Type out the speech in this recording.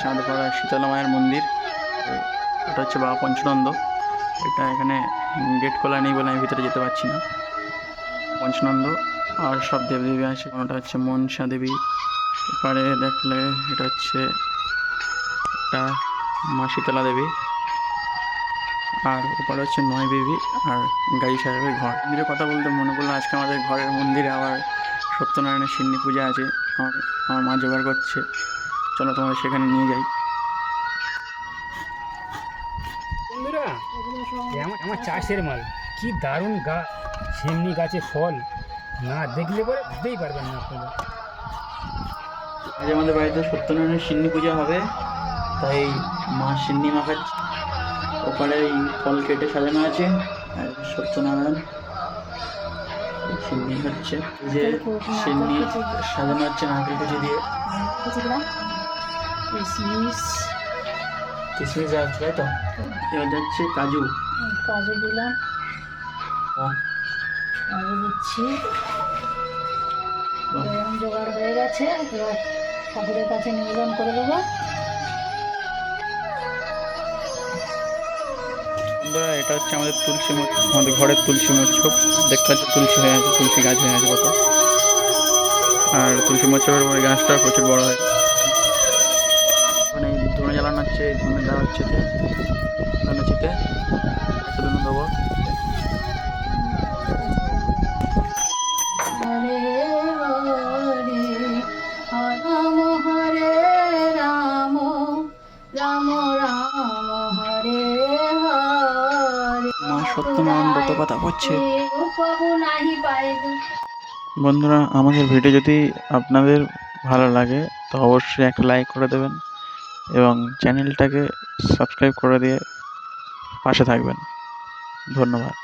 হচ্ছে আমাদের পাড়ার শীতলা মায়ের মন্দির। ওটা হচ্ছে বাবা পঞ্চনন্দ। এটা এখানে গেট খোলা নেই বলে আমি ভিতরে যেতে পারছি না। পঞ্চনন্দ আর সব দেবদেবী আছে। ওটা হচ্ছে মনসা দেবী। এপারে দেখলে এটা হচ্ছে একটা মা শীতলা দেবী, আর ওপারে হচ্ছে নয় দেবী আর গাই সাহেবের ঘর। মন্দিরের কথা বলতে মনে পড়লো আজকে আমাদের ঘরের মন্দিরে আবার সত্যনারায়ণের সিন্নি পূজা আছে। আমার মা জোগাড় করছে, চলো তোমাদের সেখানে নিয়ে যাই। বন্ধুরা, আমার চাষের মাল, কি দারুণ গাছ, সেমনি গাছে ফল, না দেখলে পরে বুঝতেই পারবেন না আপনারা। আজ আমাদের বাড়িতে সত্যনারায়ণের সিন্নি পূজা হবে, তাই মা সিন্নি মাখাচ্ছে। ওপারে এই ফল কেটে সাজানো আছে, আর সত্যনারায়ণ সিন্নি হচ্ছে, যে সিন্নি সাজানো হচ্ছে নারকেল কুচি দিয়ে। কিশমিশ যাচ্ছে, তাই তো? এবার যাচ্ছে কাজু। কাজু দিলাম, কাজু দিচ্ছি। এরকম জোগাড় হয়ে গেছে, এবার ঠাকুরের কাছে নিবেদন করে দেবো। বন্ধুরা, এটা হচ্ছে আমাদের তুলসী আমাদের ঘরের তুলসী মচ্ছপ। দেখতে পাচ্ছি তুলসী হয়ে আছে, তুলসী গাছ হয়ে আছে কত। আর তুলসী মচ্ছপের পরে গাছটা প্রচুর বড় হয়। মানে ধুনে জ্বালানো হচ্ছে, ধুনে দেওয়া হচ্ছে, ধুনে চিতে ধুনে দেবো। হরে হরে রাম রাম রাম হরে হরে। মা সত্যনারায়ণ ব্রত কথা করছে। প্রভু নাহি পায়। বন্ধুরা, আমাদের ভিডিও যদি আপনাদের ভালো লাগে তো অবশ্যই একটা লাইক করে দেবেন এবং চ্যানেলটাকে সাবস্ক্রাইব করে দিয়ে পাশে থাকবেন। ধন্যবাদ।